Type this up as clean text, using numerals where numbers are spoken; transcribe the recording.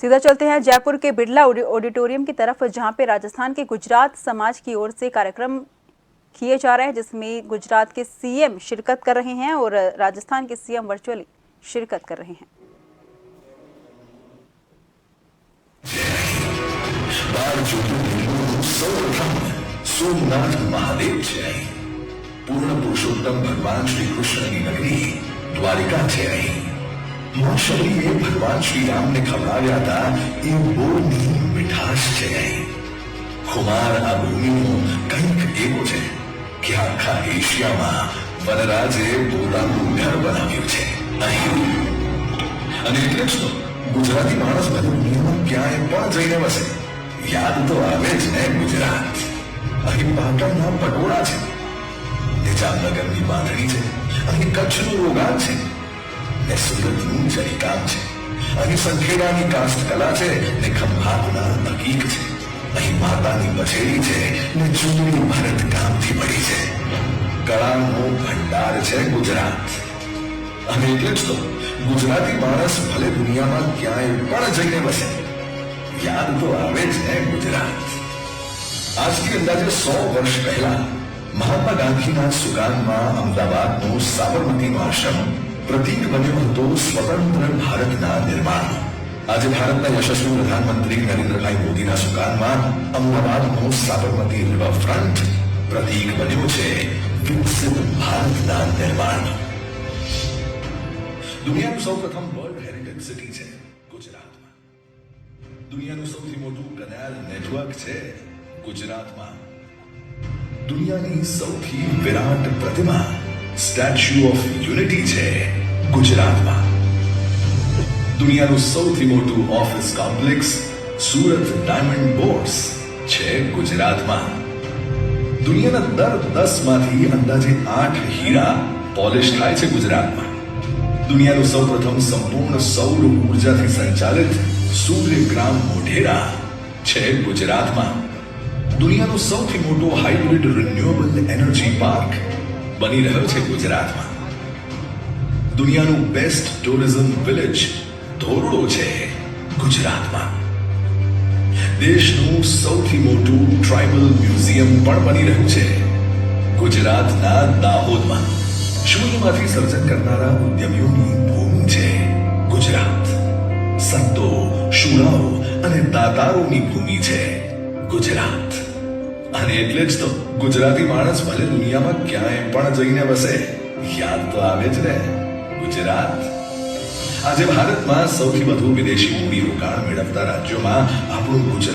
सीधा चलते हैं जयपुर के बिरला ऑडिटोरियम की तरफ, जहां पे राजस्थान के गुजरात समाज की ओर से कार्यक्रम किए जा रहे हैं, जिसमें गुजरात के सीएम शिरकत कर रहे हैं और राजस्थान के सीएम वर्चुअली शिरकत कर रहे हैं। सोमनाथ महादेव जय। पूर्ण पुरुषोत्तम भगवान श्री कृष्ण की नगरी द्वारिका जय। शरीर भगवान श्री राम ने खबराया था ये बोलनी मिठास जय। कुमार आ ભૂમિનો કંઈક એવો છે કે આખા એશિયામાં વનરાજે પોતાનું ઘર બનાવ્યું છે અહીં। અને એટલે જ તો ગુજરાતી માણસ ભલે દુનિયામાં ક્યાંય પણ જઈને વસે, યાદ તો આવે જ ને ગુજરાત। અહીં પાટણના પટોળા છે, જામનગરની બાંધણી છે, અહીં કચ્છનું રોગાન છે, ને સુરતનું જરીકામ છે, અહીં સંખેડાની કાસ્ટકલા છે, ને ખંભાતના હકીક છે, અહીં માતાની પછેડી છે, ને જૂની ભરત કામથી મળી છે। કળાનો ભંડાર છે ગુજરાત। અને એટલે જ તો ગુજરાતી માણસ ભલે દુનિયામાં ક્યાંય પણ જઈને વસે, યાદ તો આવે જ ને ગુજરાત। આજથી અંદાજે 100 વર્ષ પહેલા મહાત્મા ગાંધીના સુગાનમાં અમદાવાદનો સાબરમતીનો આશ્રમ પ્રતીક બન્યો હતો સ્વતંત્ર ભારતના નિર્માણનો। આજે ભારતના યશસ્વી પ્રધાનમંત્રી નરેન્દ્રભાઈ મોદીના સુગાનમાં અમદાવાદનો સાબરમતી રિવરફ્રન્ટ પ્રતીક બન્યો છે વિકસિત ભારતના નિર્માણનો। દુનિયાનું સૌપ્રથમ વર્લ્ડ હેરિટેજ સિટી છે ગુજરાતમાં। દુનિયાનું સૌથી મોટું કેનાલ નેટવર્ક છે ગુજરાતમાં। દુનિયાની સૌથી વિરાટ પ્રતિમા સ્ટેચ્યુ ઓફ યુનિટી છે ગુજરાતમાં। દુનિયાનું સૌથી મોટું office complex Surat diamond boards છે ગુજરાતમાં। દુનિયાના દર 10 માંથી અંદાજે 8 હીરા પોલિશ થાય છે ગુજરાતમાં। દુનિયાનું સૌપ્રથમ સંપૂર્ણ સૌર ઉર્જાથી સંચાલિત સૂર્યગ્રામ મોઢેરા છે ગુજરાતમાં। દુનિયાનો સૌથી મોટો હાઇબ્રિડ રિન્યુએબલ એનર્જી પાર્ક બની રહ્યો છે ગુજરાતમાં। દુનિયાનું બેસ્ટ ટુરિઝમ વિલેજ ધોરડો છે ગુજરાતમાં। દેશનું સૌથી મોટું ટ્રાઇબલ મ્યુઝિયમ પણ બની રહ્યું છે ગુજરાતના દાહોદમાં। શૂન્યમાંથી સર્જન કરનારા ઉદ્યમીઓની ભૂમિ છે ગુજરાત। સંતો, શૂરાઓ અને દાતારોની ભૂમિ છે ગુજરાત। અને એટલે જ તો ગુજરાતી માણસ ભલે દુનિયામાં ક્યાંય પણ જઈને વસે, યાદ તો આવે જ ને ગુજરાત। આજે ભારતમાં સૌથી વધુ વિદેશી મૂડીરોકાણ મેળવતા રાજ્યોમાં આપણું ગુજરાત